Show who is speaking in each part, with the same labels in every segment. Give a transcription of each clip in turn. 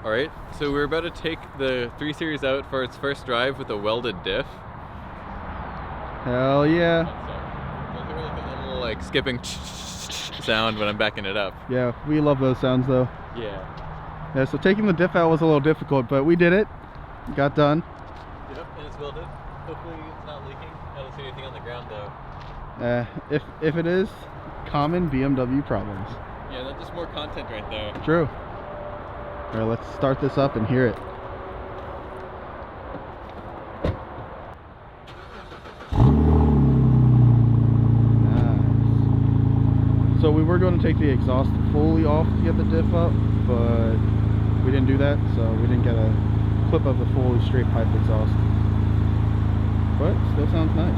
Speaker 1: Alright, so we're about to take the 3 Series out for its first drive with a welded diff.
Speaker 2: Hell yeah.
Speaker 1: You'll hear like a little like skipping sound when I'm backing it up.
Speaker 2: Yeah, we love those sounds though.
Speaker 1: Yeah.
Speaker 2: Yeah, so taking the diff out was a little difficult, but we did it. Got done.
Speaker 1: Yep, and it's welded. Hopefully it's not leaking. I don't see anything on the ground though.
Speaker 2: If it is, common BMW problems.
Speaker 1: Yeah, that's just more content right there.
Speaker 2: True. Alright, let's start this up and hear it. Nice. So we were going to take the exhaust fully off to get the diff up, but we didn't do that, so we didn't get a clip of the fully straight pipe exhaust. But still sounds nice.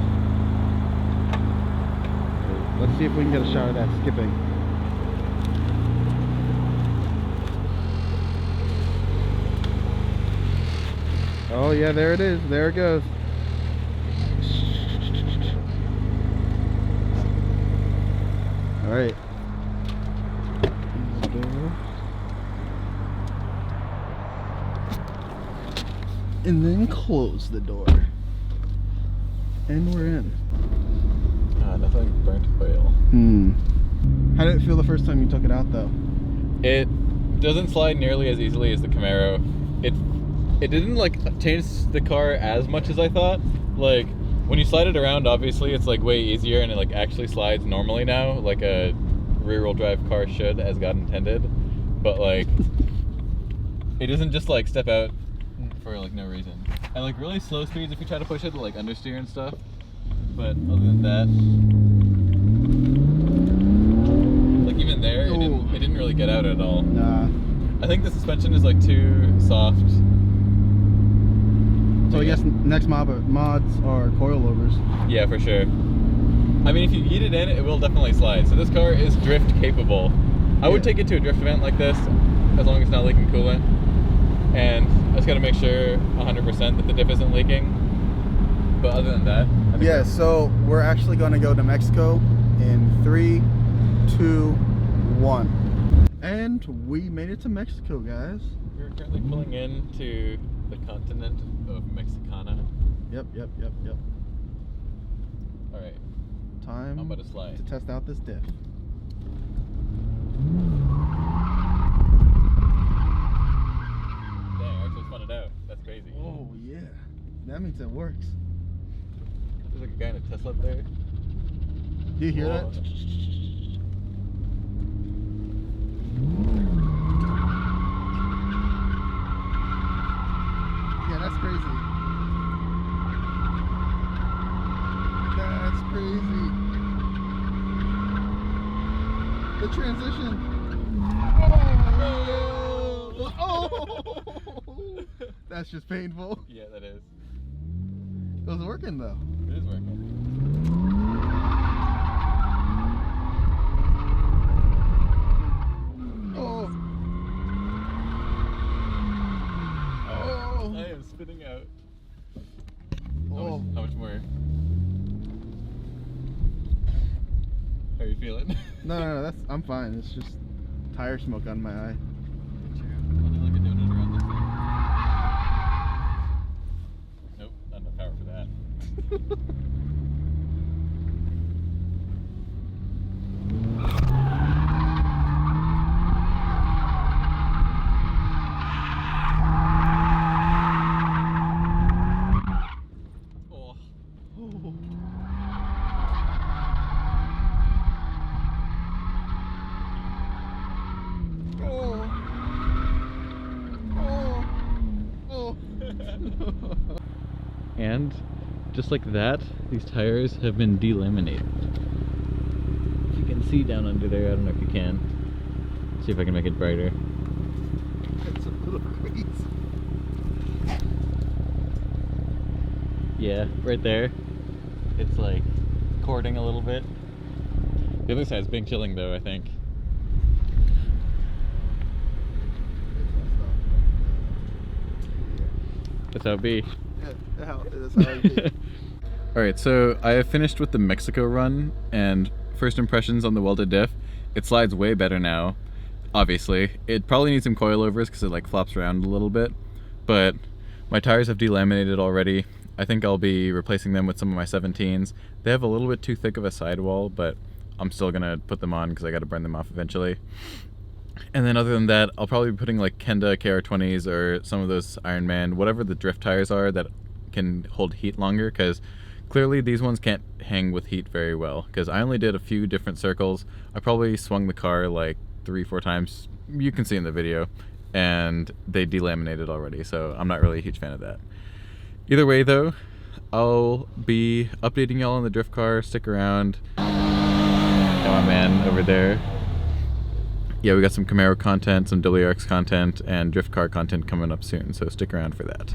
Speaker 2: Let's see if we can get a shot of that skipping. Oh yeah, there it is. There it goes. All right. And then close the door. And we're in.
Speaker 1: Nothing burnt oil.
Speaker 2: How did it feel the first time you took it out though?
Speaker 1: It doesn't slide nearly as easily as the Camaro. It didn't like change the car as much as I thought. Like when you slide it around, obviously it's like way easier and it like actually slides normally now, like a rear-wheel drive car should, as God intended. But like it doesn't just like step out for like no reason. At like really slow speeds, if you try to push it, like understeer and stuff. But other than that, like even there, it didn't really get out at all.
Speaker 2: Nah.
Speaker 1: I think the suspension is like too soft.
Speaker 2: So I guess next mods are coilovers.
Speaker 1: Yeah, for sure. I mean, if you eat it in, it will definitely slide. So this car is drift capable. I would take it to a drift event like this, as long as it's not leaking coolant. And I just got to make sure 100% that the diff isn't leaking. But other than that, I think
Speaker 2: Yeah, so we're actually going to go to Mexico in 3, 2, 1. And we made it to Mexico, guys.
Speaker 1: we're currently pulling into the continent of Mexicana.
Speaker 2: Yep.
Speaker 1: All right,
Speaker 2: Time
Speaker 1: I'm about to slide.
Speaker 2: to test out this diff.
Speaker 1: Dang, I actually spun it out. That's crazy.
Speaker 2: Oh yeah, that means it works.
Speaker 1: There's like a guy in a Tesla up there.
Speaker 2: Do you hear
Speaker 1: Whoa.
Speaker 2: that? Yeah, that's crazy. That's crazy. The transition. Oh! That's just painful.
Speaker 1: Yeah, that is.
Speaker 2: It was working though.
Speaker 1: It is working.
Speaker 2: Oh. Oh.
Speaker 1: I am spitting out.
Speaker 2: Oh.
Speaker 1: How much more? How are you feeling?
Speaker 2: No, that's I'm fine. It's just tire smoke on my eye.
Speaker 1: I'll do like a donut around this thing. Nope, not enough power for that. Oh. And just like that, these tires have been delaminated. If you can see down under there, I don't know if you can. See if I can make it brighter.
Speaker 2: It's a little crazy.
Speaker 1: Yeah, right there. It's like cording a little bit. The other side's being chilling though, I think. That's how it be.
Speaker 2: That's how it be.
Speaker 1: Alright, so I have finished with the Mexico run, and first impressions on the welded diff. It slides way better now. obviously. It probably needs some coilovers because it like flops around a little bit, but my tires have delaminated already. I think I'll be replacing them with some of my 17s. They have a little bit too thick of a sidewall, but I'm still gonna put them on because I gotta burn them off eventually. And then other than that, I'll probably be putting like Kenda KR20s or some of those Ironman, whatever the drift tires are that can hold heat longer, because clearly these ones can't hang with heat very well, because I only did a few different circles. I probably swung the car like 3-4 times, you can see in the video, and they delaminated already, so I'm not really a huge fan of that. Either way though, I'll be updating y'all on the drift car. Stick around. Got my man over there. Yeah, we got some Camaro content, some WRX content, and drift car content coming up soon, so stick around for that.